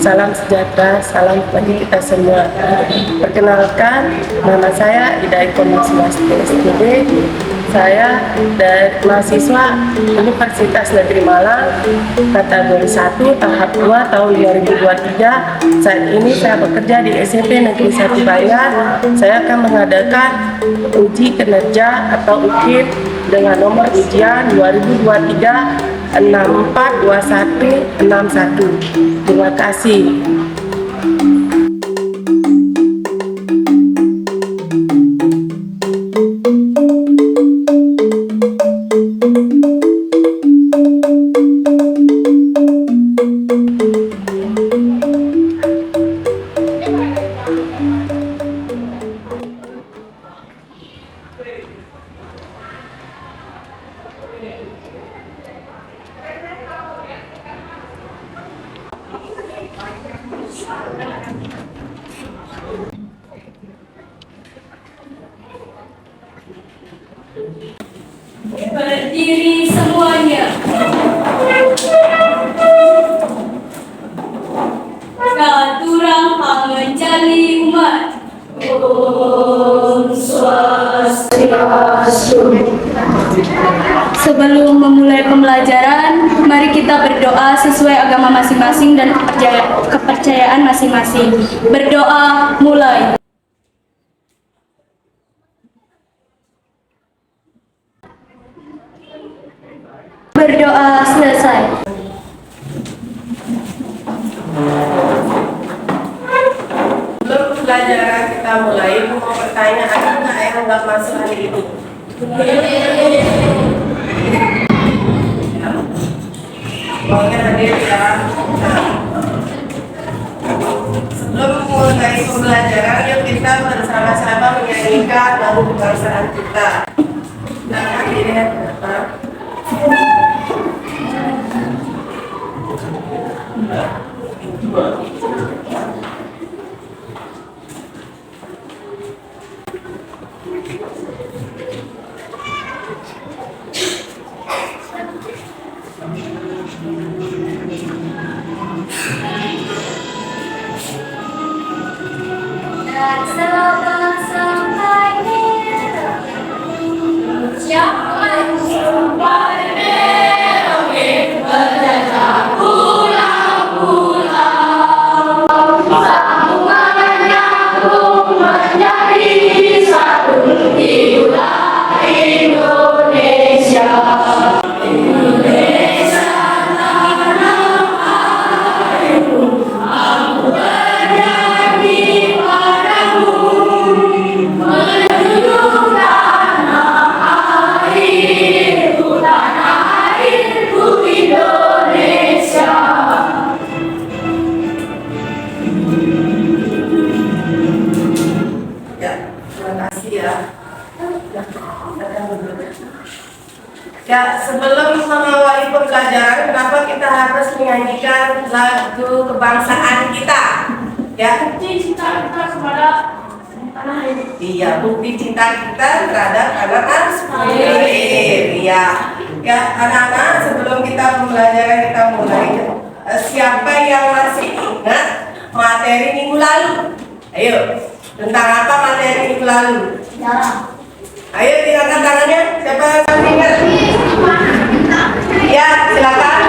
Salam sejahtera, salam bagi kita semua. Perkenalkan, nama saya Ida Iko SPD. Saya dari mahasiswa Universitas Negeri Malang, kategori 1, tahap 2, tahun 2023. Saat ini saya bekerja di SMP Negeri 1 Banjar. Saya akan mengadakan uji kinerja atau UKIP dengan nomor ujian 2023 642161. Terima kasih. Berdiri semuanya. Katurang pangencali umat. Om Swastiastu. Sebelum memulai pembelajaran, mari kita berdoa sesuai agama masing-masing dan kepercayaan masing-masing. Berdoa mulai. Berdoa selesai. Sebelum pembelajaran kita mulai, mau bertanya, ada nggak yang nggak masuk hari ini? Oke, hadir ya. Sebelum mulai pembelajaran, yuk kita bersama-sama menyanyikan lagu kebangsaan kita. Dan hadirin Dan selamat sampai jangan sampai merauke berjajah pulang-pulang. Sambungan nyambung menjadi satu, itulah Indonesia. Indonesia tanah airku, aku bernyanyi padamu, menjunjung tanah airku Indonesia. ya, terima kasih ya. Ya, sebelum mengawali pembelajaran, kenapa kita harus menyanyikan lagu kebangsaan kita? Ya, Bukti cinta kita kepada tanah air. iya, bukti cinta kita terhadap tanah air. Iya, ya anak-anak, sebelum kita pembelajaran kita mulai, siapa yang masih ingat materi minggu lalu? Ayo, tentang apa materi minggu lalu? Sejarah. Ayo diangkat tangannya, siapa yang ingat? Ya, silakan.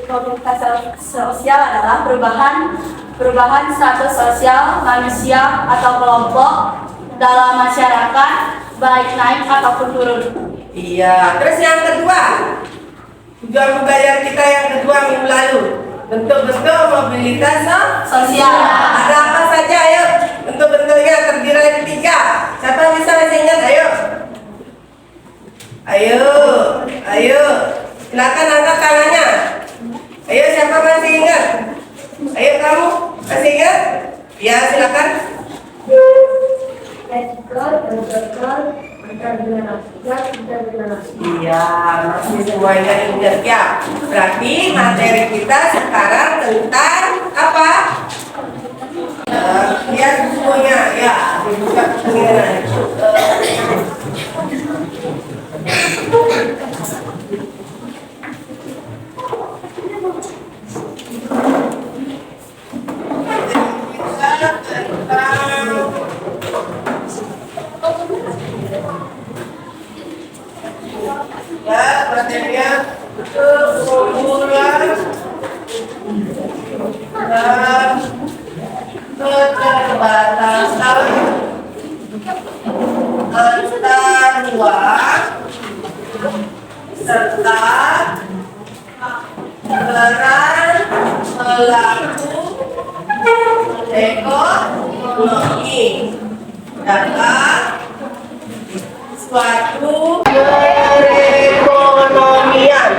Komunitas sosial adalah perubahan status sosial manusia atau kelompok dalam masyarakat, baik naik ataupun turun. Iya, terus yang kedua, tujuan pembelajaran kita yang kedua Bentuk-bentuk mobilitas sosial. Ada apa saja? Ayo, bentuk-bentuknya terdiri dari 3. Siapa bisa masih ingat? Ayo. Ayo. Silakan angkat tangannya. Ayo, siapa masih ingat? Ayo kamu masih ingat? Ya, silakan. Iya, masih semuanya ingat ya. Berarti materi kita sekarang tentang apa? Lihat semuanya ya. Dibuka kemudian. Ya, materinya keunggulan dan keterbatasan antar ruang serta peran pelaku ekonomi dalam suatu perekonomian.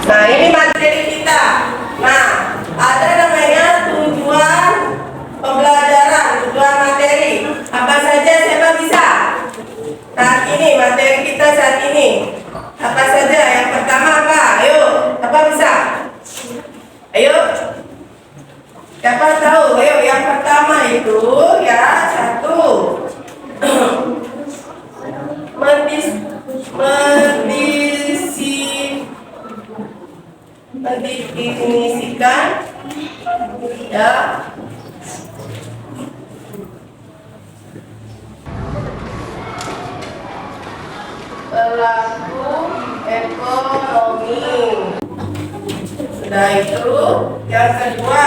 Nah, ini materi kita. Nah, ada namanya tujuan pembelajaran, tujuan materi. Apa saja siapa bisa? Saat ini materi kita saat ini. Apa saja? Yang pertama apa? Ayo, apa bisa? Ayo. Siapa tahu? Ayo, yang pertama itu ya 1. Mendefinisikan ya pelaku ekonomi. Sudah itu yang kedua,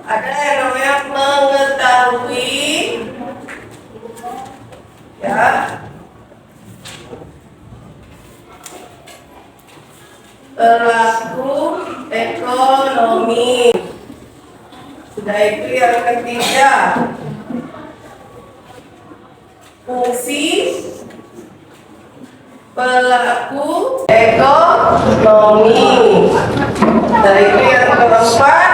ada yang namanya mengetahui ya pelaku ekonomi. Sudah itu yang ketiga, fungsi pelaku ekonomi. Sudah itu yang keempat,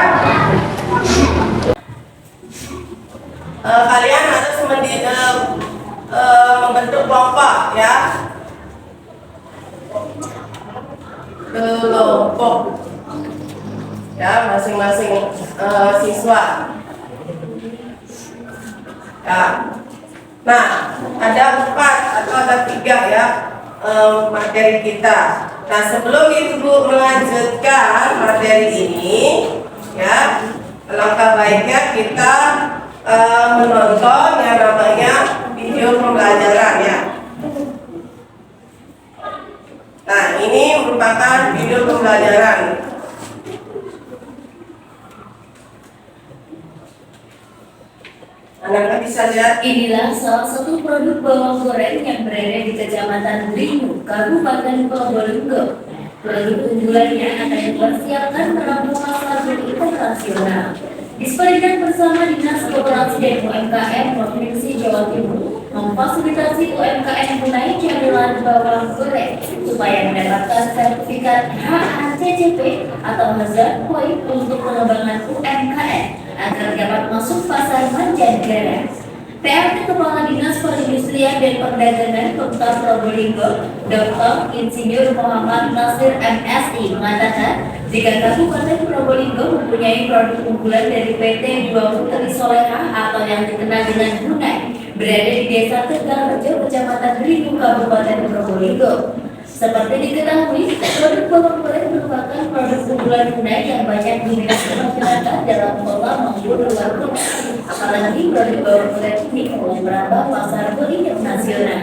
kalian harus membentuk kelompok ya. Kelompok ya, masing-masing siswa ya. Nah, ada 4 atau ada 3 ya materi kita. Nah, sebelum Ibu melanjutkan materi ini ya, alangkah baiknya kita menonton yang namanya video pembelajaran ya. Nah, ini merupakan video pembelajaran. Anda bisa lihat. Inilah salah satu produk bawang goreng yang berada di Kecamatan Dringu, Kabupaten Probolinggo. Produk unggulannya akan dipersiapkan menampung pasar internasional. Disperindak bersama Dinas Koperasi dan UMKM Provinsi Jawa Timur memfasilitasi UMKM menaik camilan bawang goreng supaya mendapatkan sertifikat HACCP atau Hazard Point untuk pengembangan UMKM agar dapat masuk pasar mancanegara. PLT Kepala Dinas Perindustrian dan Perdagangan Kota Probolinggo, Dr. Insinyur Muhammad Nasir MSI mengatakan, jika Kabupaten Probolinggo mempunyai produk unggulan dari PT Dua Putri Soleha atau yang dikenal dengan Bunai, berada di Desa Tegalrejo, Kecamatan Dringu, Kabupaten Probolinggo. Seperti diketahui, produk bawang goreng merupakan produk unggulan Bunai yang banyak diminati masyarakat dalam kota maupun luar kota. Apalagi produk bawang goreng ini mulai merambah pasar internasional.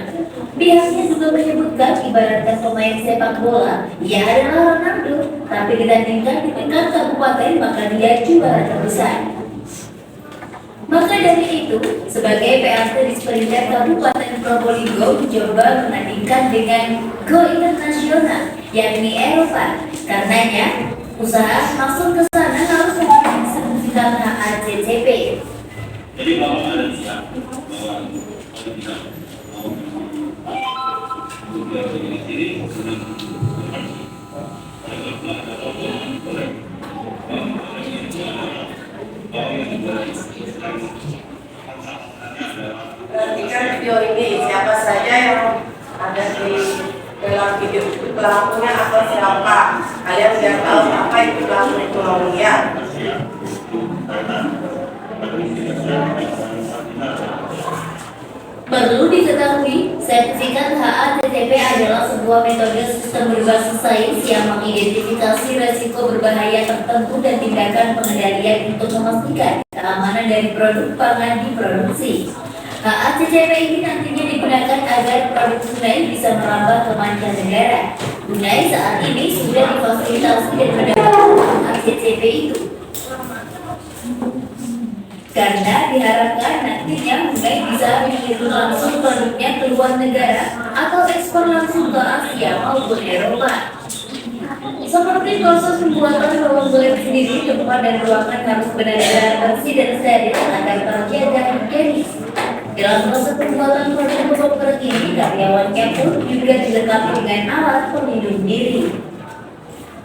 Pihaknya juga menyebutkan ibaratkan pemain sepak bola, ia adalah Ronaldo, tapi ditandingkan di tingkat kabupaten maka dia juara terbesar. Maka dari itu, sebagai PLT Disperindak Kabupaten Probolinggo mencoba menandingkan dengan go internasional, yakni Eropa. Karenanya, usaha masuk ke sana harus memiliki sertifikat HACCP. Jadi kalau ada siap bahwa kita kemudian di sini Perhatikan video ini, siapa saja yang ada di dalam video itu pelakunya atau siapa. Kalian biar tahu apa itu pelaku ekonomi ya. Perlu diketahui, sertifikat HACCP adalah sebuah metode sistem berbasis sains yang mengidentifikasi resiko berbahaya tertentu dan tindakan pengendalian untuk memastikan keamanan dari produk pangan diproduksi. HACCP ini nantinya digunakan agar produk Brunei bisa merambah ke mancanegara. Brunei saat ini sudah difasilitasi dan mendapatkan HACCP itu. Karena diharapkan nantinya Brunei bisa mengirim langsung produknya ke luar negara atau ekspor langsung ke Asia maupun Eropa. Seperti proses pembuatan bawang goreng sendiri, tempat dan ruangan harus benar-benar bersih dan steril agar terjaga higienis. Dalam proses pembuatan produk bawang goreng ini, karyawannya pun juga dilengkapi dengan alat pelindung diri.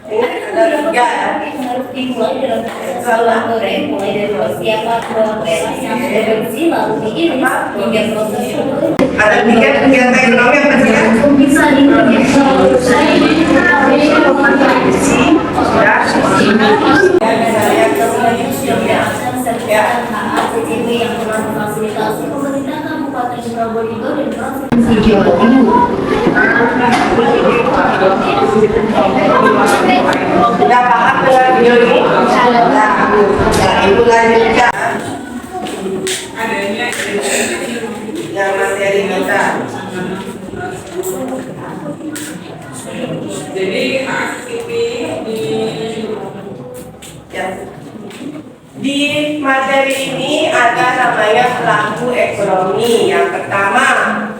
Ini ada 3 ya. Yang harus dimulai dalam proses bawang goreng, mulai dari persiapan bawang merah yang sudah bersih, lalu diiris hingga proses pembuatan. Ada 3 kegiatan ekonomi apa sih? Bisa HACCP yang telah difasilitasi pemerintah Kabupaten Probolinggo dan Provinsi Jawa Timur. Sudah paham dengan video ini? Nah, ibu lanjutkan yang materi kita. Jadi HACCP di materi ini ada namanya pelaku ekonomi. Yang pertama,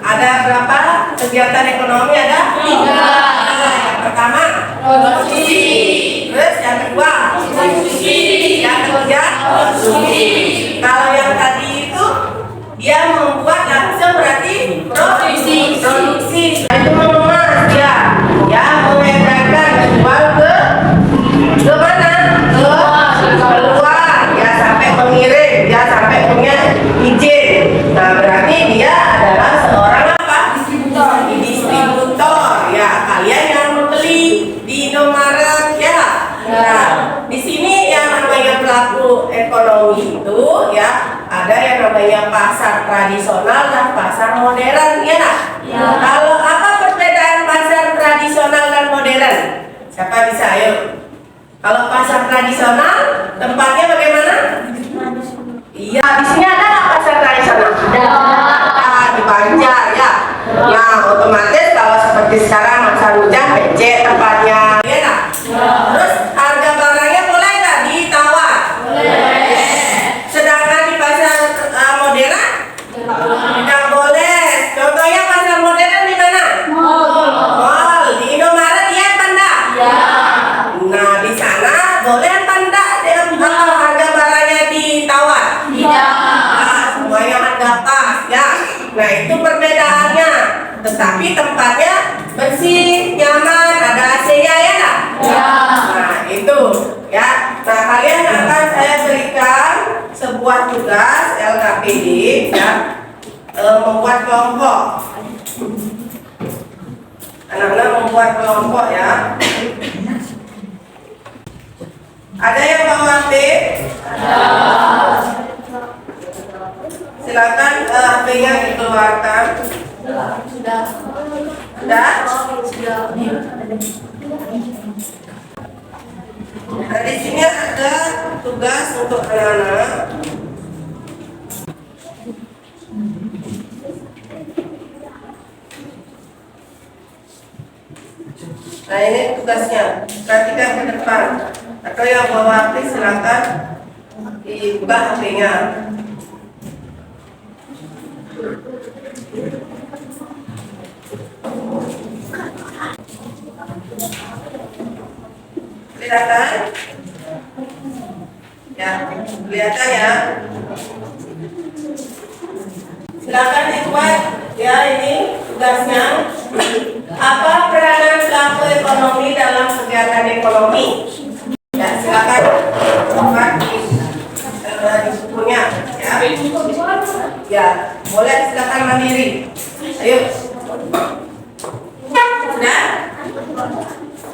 ada berapa kegiatan ekonomi? Ada 3. Yang pertama, produksi. Terus yang kedua, distribusi. Yang ketiga, konsumsi. Kalau yang tadi itu dia membuat langsung berarti produksi. Itu mengemas ya mengedarkan jual ke mana? Keluar ya, sampai mengirim ya, sampai punya izin. Nah, berarti dia adalah seorang apa? Distributor ya. Kalian yang membeli di Indomaret ya. Nah, di sini yang namanya pelaku ekonomi itu ya, ada yang namanya pasar tradisional dan pasar modern ya. Kalau apa perbedaan pasar tradisional dan modern? Siapa bisa? Ayo. Kalau pasar tradisional tempatnya bagaimana? Iya, di sini ada nggak pasar tradisional? Ada di Banjar ya. Nah, otomatis kalau seperti sekarang masa hujan becek tempatnya, ya nah. Terus harga barangnya boleh nggak ditawar? Sedangkan di pasar modern tidak boleh. Contohnya pasar modern di mana? Mall. Di Indomaret ya apa enggak? Nah, di sana boleh apa enggak harga barangnya ditawar? Nah, semuanya harga pas ya. Nah, itu perbedaannya. Tetapi tempatnya bersih, nyaman, ada AC-nya ya enggak? Nah, itu ya. Nah, kalian akan saya berikan sebuah tugas LKPD ya, membuat kelompok. Anak-anak membuat kelompok ya. Ada yang bawa HP? Silakan HP-nya dikeluarkan. Sudah. Nah, di sini ada tugas untuk anak-anak. Nah, ini tugasnya. Perhatikan ke depan. Atau yang bawa HP silakan dibuka HP-nya. Silakan. Ya, kelihatan ya. Silakan dibuat ya, ini tugasnya. Apa peranan pelaku ekonomi dalam kegiatan ekonomi? Ya, silakan buat di bukunya ya. Ya, boleh silakan mandiri. Ayo. Sudah?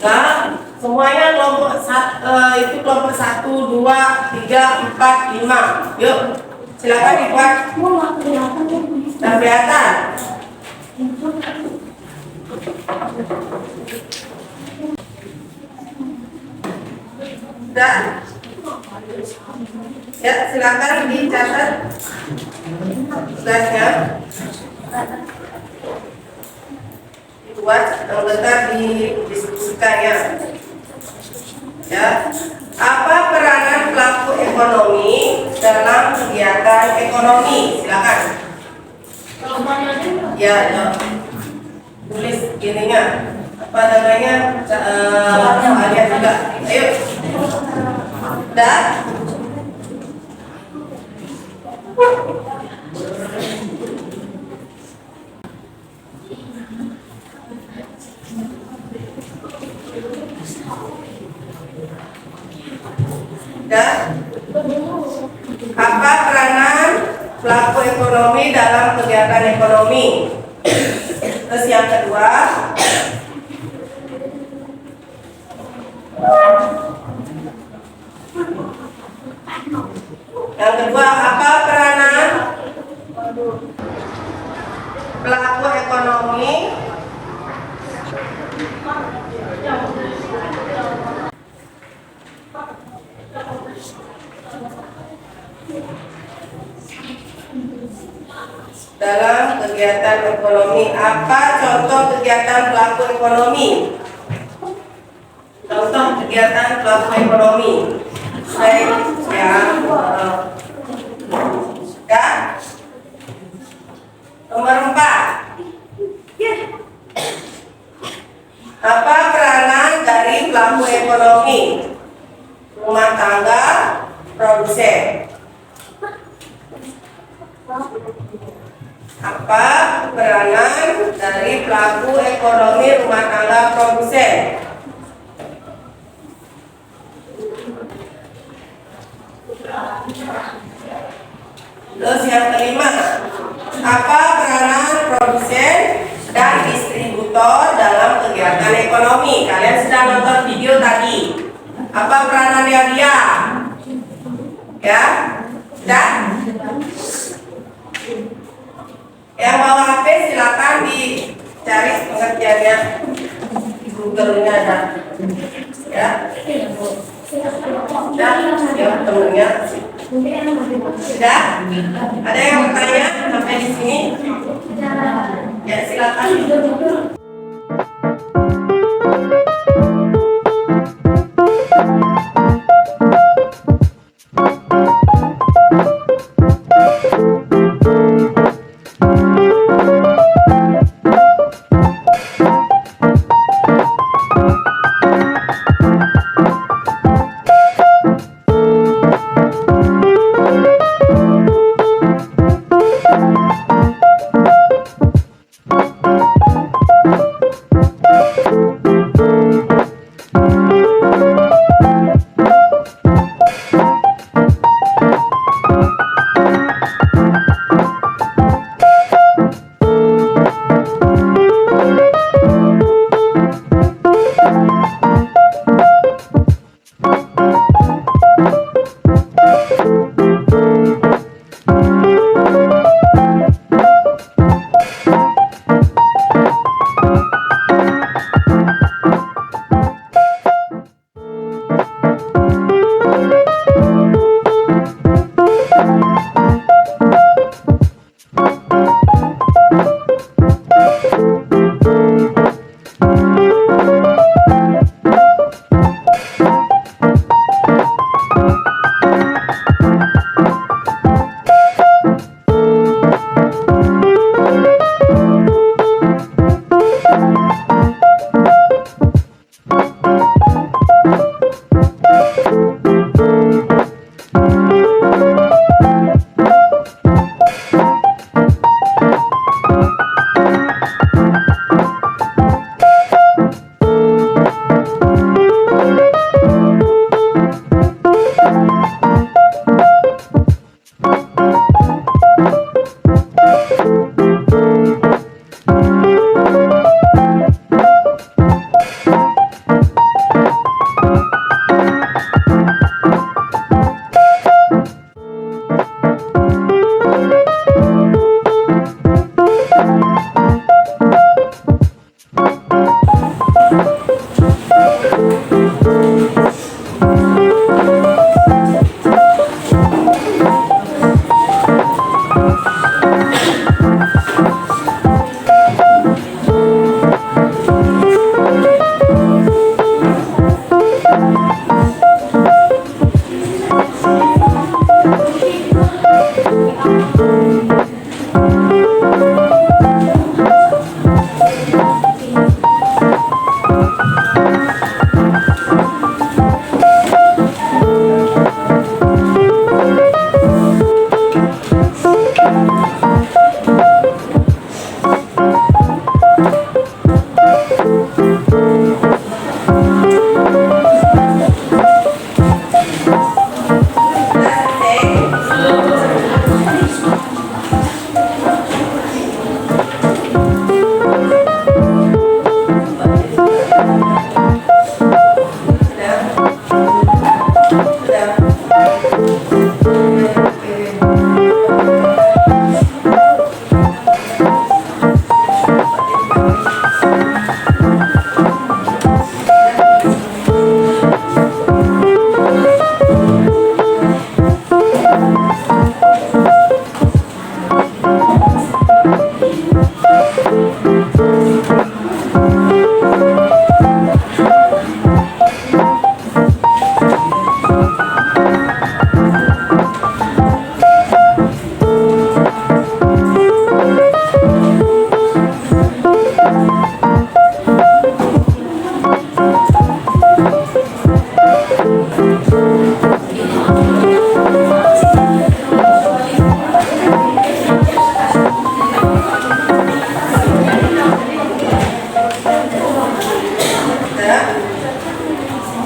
Nah, semuanya kelompok itu kelompok 1, 2, 3, 4, 5. Yuk, silakan dibuat. Dan kelihatan. Sudah? Ya, silakan dicatat tugasnya. Dibuat yang benar didiskusikan ya. Ya. Apa peranan pelaku ekonomi dalam kegiatan ekonomi? Silakan. Ya, ya. Tulis ininya. Apa namanya? Soalnya juga. Ayo. Dah. Dan apa peranan pelaku ekonomi dalam kegiatan ekonomi? Terus yang kedua, apa peranan pelaku ekonomi dalam kegiatan ekonomi? Apa contoh kegiatan pelaku ekonomi? Contoh kegiatan pelaku ekonomi. Saya ya. Nomor 4. Apa peranan dari pelaku ekonomi? Rumah tangga, produsen. Apa peranan dari pelaku ekonomi rumah tangga produsen? Terus yang kelima, apa peranan produsen dan distributor dalam kegiatan ekonomi? Kalian sudah nonton video tadi. Apa peranan dia? Ya, sudah? Yang bawa HP silakan dicari pengertiannya. Google-nya ada. Ya. Sudah, ya temennya. Sudah? Ada yang bertanya sampai di sini? Ya, silakan.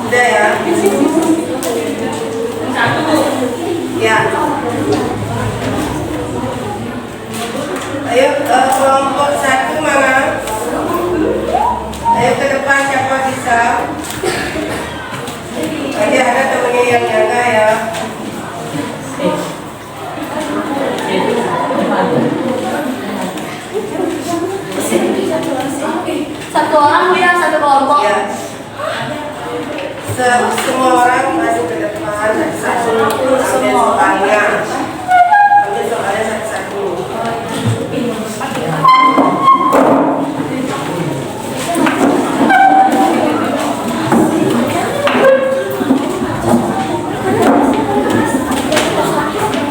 Sudah ya? Ya. Ayo kelompok 1 mana? Ayo ke depan siapa bisa? Ayo ada temennya yang jaga ya. Satu orang Bu ya, satu kelompok. Ya. Semua orang masuk ke depan satu ambil soalnya. Ambil soalnya satu-satu.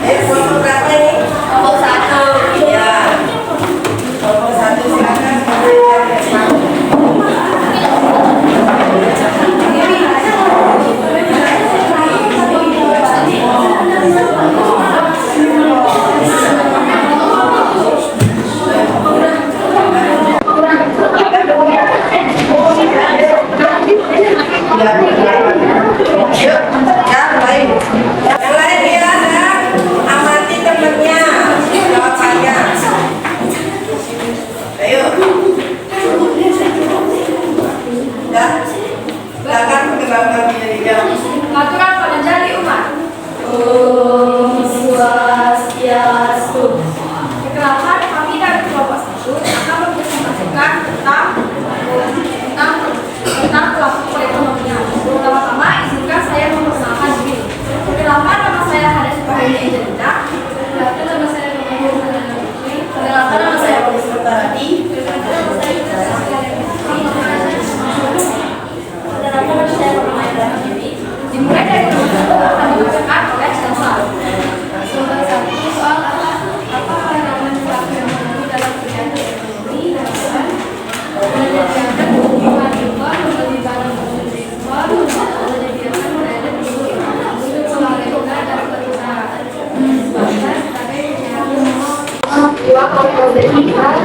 Kelompok berapa ini? Kelompok 1. Ya. Kelompok 1 silakan. Yang lain ya, amati temennya jawabannya. Ayo. Ya. Silakan perkenalkan dirinya. Aturan pada jari umat. Om Swastiastu. Perkenalkan, kami dari kelompok 1 akan mempresentasikan tentang pelaku perekonomian. Pertama-tama izinkan saya memperkenalkan diri. Perkenalkan, nama saya Hades Fahri Angelina. Perkenalkan, nama saya Perkenalkan, nama saya Polis Pertarati. Perkenalkan, nama saya dimulai dari akan dibacakan oleh Selsa. Soal 1 soal apa pengalaman pelaku yang mengalami dalam kegiatan ekonomi dan menyediakan kebutuhan impor, membeli barang konsumsi impor, menyediakan kredit untuk pembangunan dan perusahaan. Bahkan sebagai dua komponen impor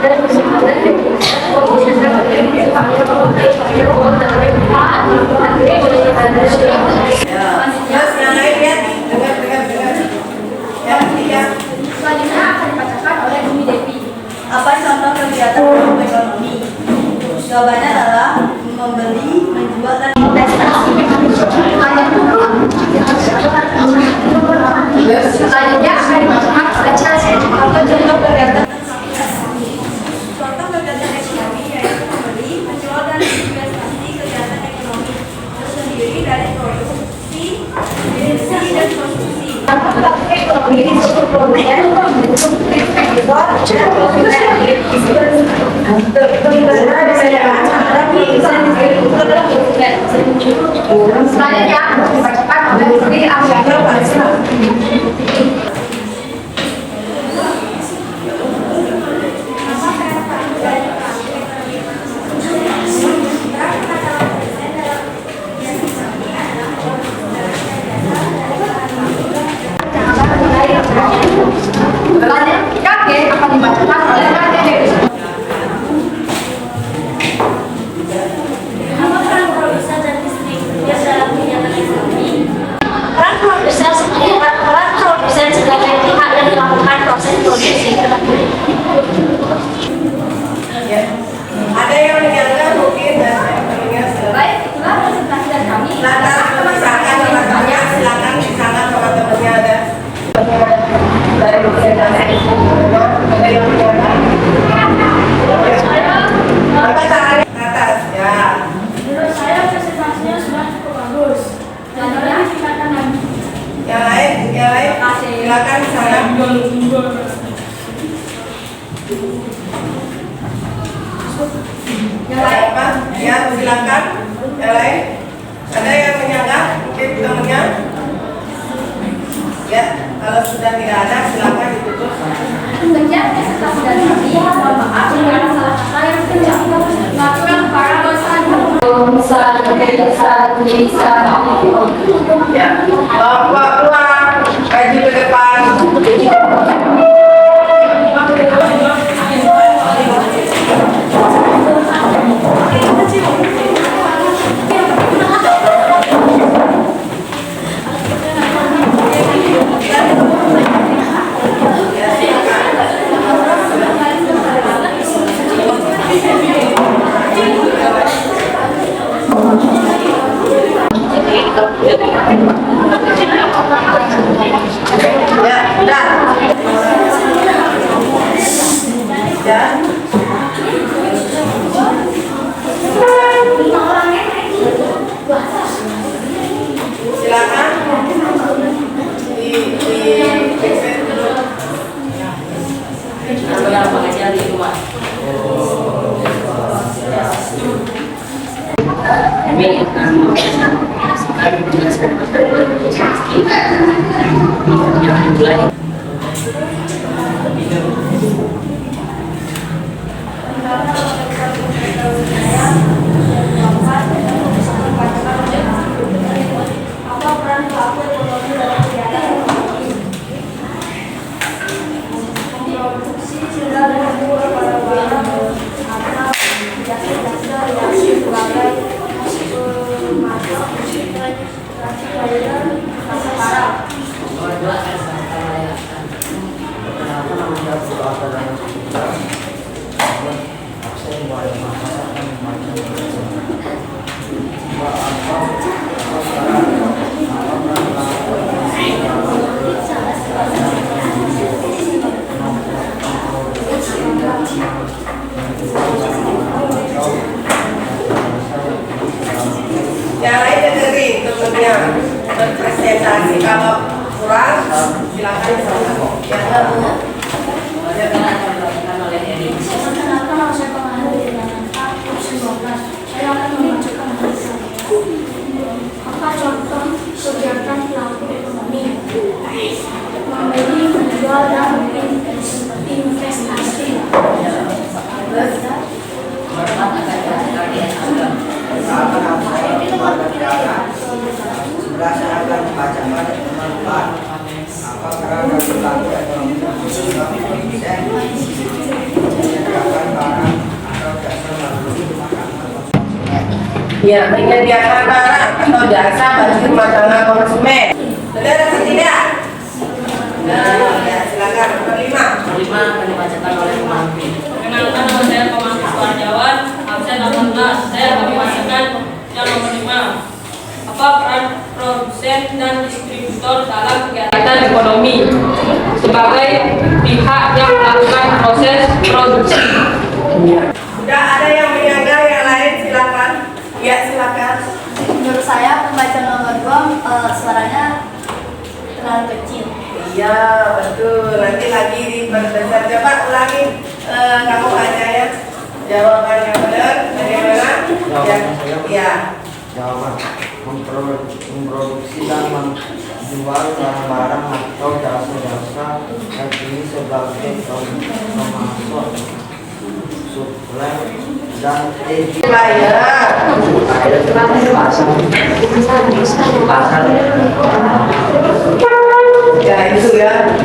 dan kesempatan Terus yang lain ya, dengar. Yang ketiga. selanjutnya akan dibacakan oleh Bumi Devi. Apa contoh kegiatan ekonomi? Jawabannya adalah membeli, menjual, dan Selanjutnya akan dibacakan oleh Chelsea. apa contoh kegiatan ekonomi yaitu membeli, menjual, dan investasi kegiatan ekonomi tersendiri dari produksi, distribusi, dan konsumsi. Selanjutnya dibacakan oleh Sri Asyik. Selanjutnya akan dibacakan oleh Made. Apa peran produsen dan distributor dalam kegiatan ekonomi? Peran produsen sebagai pihak yang melakukan proses produksi. Ya. Ada yang menyangka mungkin dan saya mendengar Baik, itulah presentasi dari kami. silakan misalkan teman-temannya, silakan misalkan teman-temannya ada dari presentasi ada yang menyangka. Apa tangan ke atas ya. Menurut saya presentasinya sudah cukup bagus. Selanjutnya silakan lagi. Yang lain silakan misalkan. Yang lain. Apa? Ya silakan. Yang lain ada yang menyangka mungkin temannya. Ya, kalau sudah tidak ada silakan ditutup. Sekian presentasi dari kami. Mohon maaf jika ada salah kata yang Ya, bawa keluar, maju ke depan. Ya, udah. Ya. Silakan. Apa peran pelaku ekonomi dalam kegiatan ekonomi? Memproduksi sehingga mengumpul barang-barang atau jasa-jasa yang sebagai masuk transaksi layanan pasar barang. Yang lain dengerin temennya berpresentasi, kalau kurang silakan Perkenalkan, saya penganut dengan A19. Saya akan membacakan hadis saya. Apa contoh kegiatan pelaku ekonomi? Membeli, menjual, dan investasi. Berdasarkan bacaan bermanfaat apa kerana pelaku ekonomi menyediakan barang atau jasa bagi makanan konsumen. Ya, menyediakan barang atau jasa bagi rumah tangga konsumen. Benar atau tidak? Nah, ya, silakan. Nomor 5. akan dibacakan oleh pemimpin. Perkenalkan, nama saya Komando Suarjawan, absen 18. Saya akan membacakan yang nomor 5. Apa peran produsen dan distributor dalam kegiatan ekonomi sebagai pihak yang melakukan proses produksi? Sudah ada yang menyanggah, yang lain silakan. Ya, silakan. Menurut saya pembaca nomor 2 suaranya terlalu kecil. Iya, betul. Nanti lagi diperbesar. Coba ulangi, kamu baca ya. Jawaban yang benar bagaimana? Ya. Jawaban memproduksi dan menjual barang-barang atau jasa-jasa ini sebagai pemasok, suplai, dan Ya itu ya.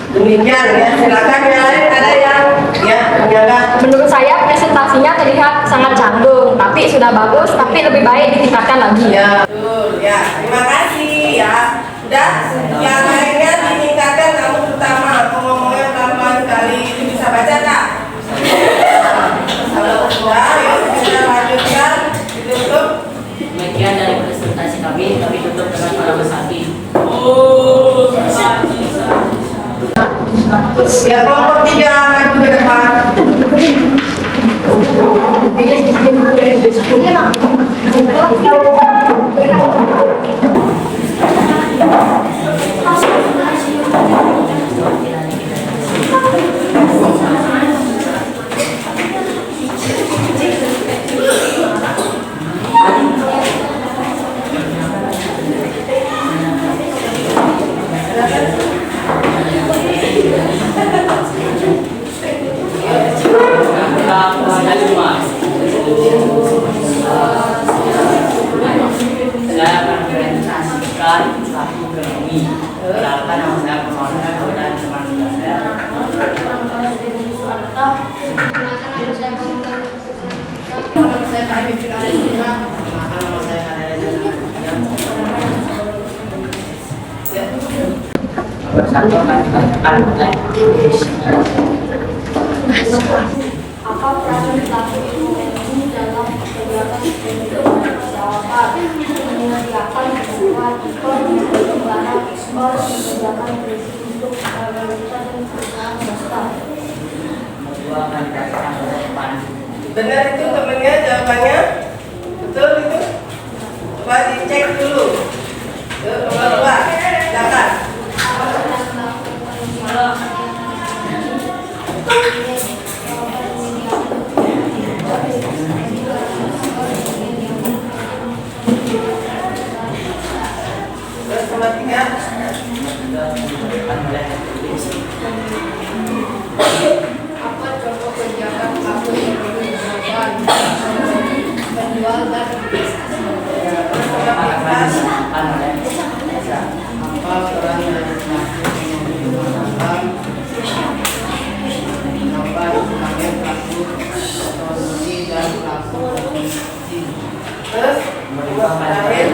Demikian ya. Silakan yang lain, ada yang menyanggah. Menurut saya presentasinya terlihat sangat canggung, tapi sudah bagus, tapi lebih baik ditingkatkan lagi. Ya, betul. Ya, terima kasih ya. Udah, yang lainnya ditingkatkan, kamu terutama ngomongnya pelan-pelan sekali. Itu bisa baca tak? Kalau sudah, yuk kita lanjutkan. Ditutup. Demikian dari presentasi kami tutup dengan para peserta. Ya, kelompok 3 maju ke depan. Perkenalkan nama saya Permawan Eko dan teman saya. Perkenalkan nama saya Kadek. Bersatu katakan Apa peran pelaku ekonomi dalam kegiatan untuk masyarakat, menyediakan kebutuhan pengembangan ekspor, menyediakan kredit untuk pemerintah dan perusahaan swasta. Benar itu temennya jawabannya? Betul itu? Coba dicek dulu. Nomor 2, silakan. Terus nomor 3. Apa contoh kegiatan pelaku ekonomi misalkan menjual dan apa peran dari pelaku ekonomi menggunakan dapat sebagai pelaku produksi dan pelaku konsumsi. Terus terakhir.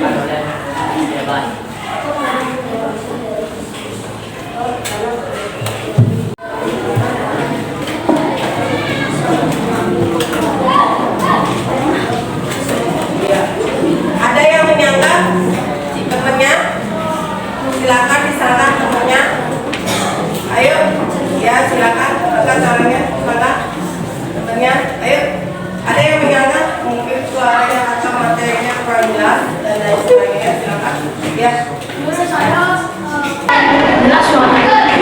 Ada yang menyangka si temennya? Silakan disalahkan temennya. Ayo, ya silakan. Apa caranya? Silakan temennya. Ayo. Ada yang menyangka mungkin suaranya atau materinya kurang jelas dan lain sebagainya. Silakan. Ya.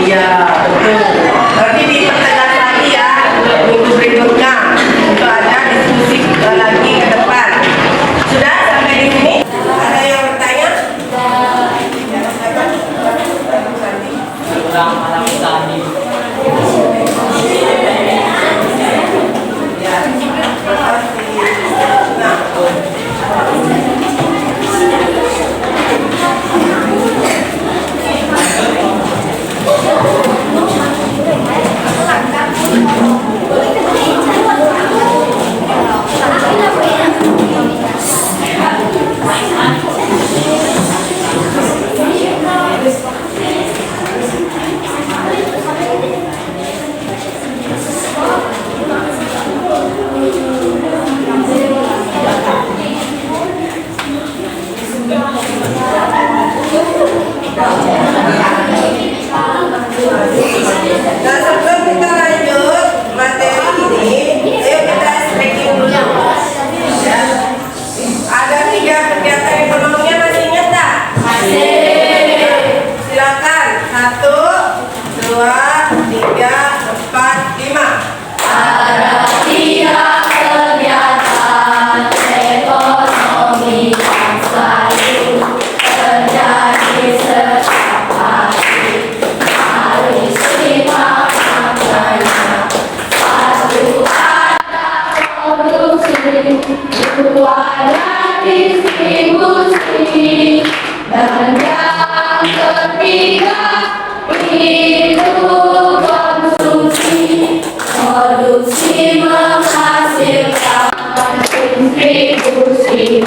Iya, betul. Berarti dipertegas lagi ya minggu berikutnya untuk ada diskusi lagi ke depan. Sudah sampai di sini? Ada yang bertanya? Kurang malam tadi. Ya. Nah. Nah, sebelum kita lanjut materi ini, ayo kita stretching dulu. Ya. Ada 3 kegiatan ekonominya, masih ingat tak? Masih. Silakan. 1, 2, 3, 4, 5. Ada 3 kegiatan ekonomi yang selalu terjadi setiap hari. Mari simak maknanya. 1 ada produksi, 2 ada distribusi, dan yang ketiga itu konsumsi. Produksi menghasilkan, distribusi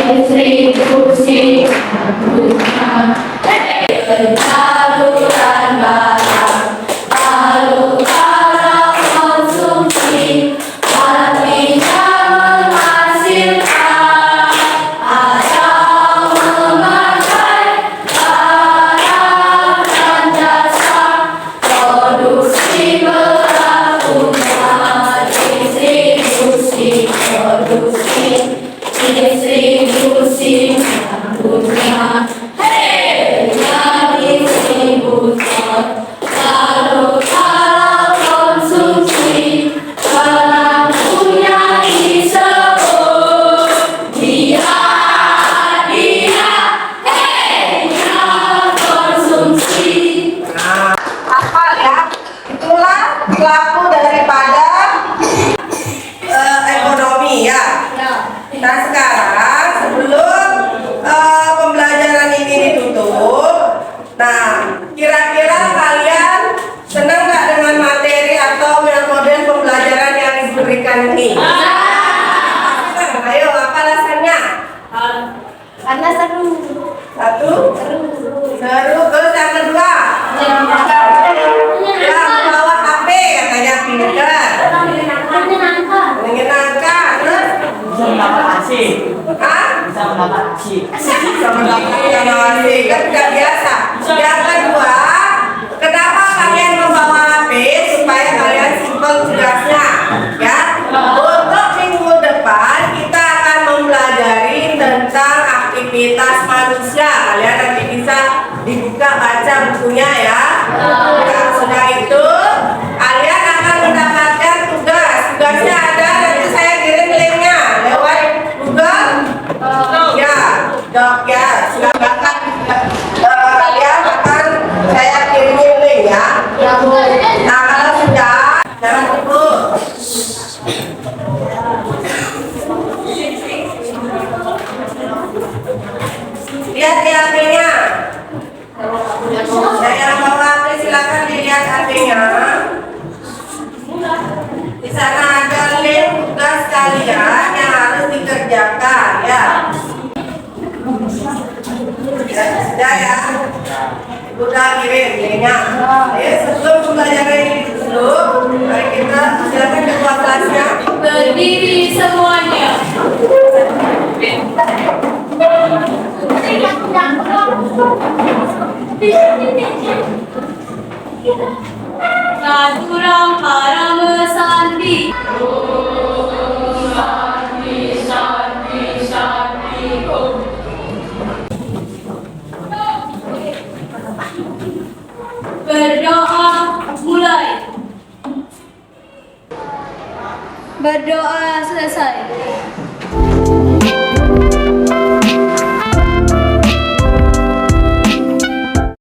distribusi menghasilkan penyaluran barang, lalu barang konsumsi artinya menghasilkan atau memakai barang dan jasa. Produksi berlaku, distribusi produksi pelajaran ini? Ayo, apa alasannya? Karena seru. Satu, seru. Terus yang kedua, ya membawa HP katanya pintar, menyenangkan. Terus, Bisa mendapat asik. kan tidak biasa. Yang kedua, kenapa kalian membawa HP? Supaya kalian simpel tugasnya, ya. Untuk minggu depan kita akan mempelajari tentang aktivitas manusia. Kalian nanti bisa dibuka baca bukunya ya. Nah, sudah itu kalian akan mendapatkan tugas. Tugasnya ada, nanti saya kirim linknya lewat Google. Ya, dok ya. Silakan kalian akan saya kirimin link ya. Nah, kalau sudah jangan lupa. Lihat di HP-nya. Saya bawa HP, silakan dilihat HP-nya. Di sana ada link tugas kalian yang harus dikerjakan ya. Sudah ya. Udah kirim linknya. Ya, sebelum pembelajaran ini dulu, mari kita silakan ketua kelasnya. Berdiri semuanya. Saturang parama sandi. Berdoa mulai. Berdoa selesai.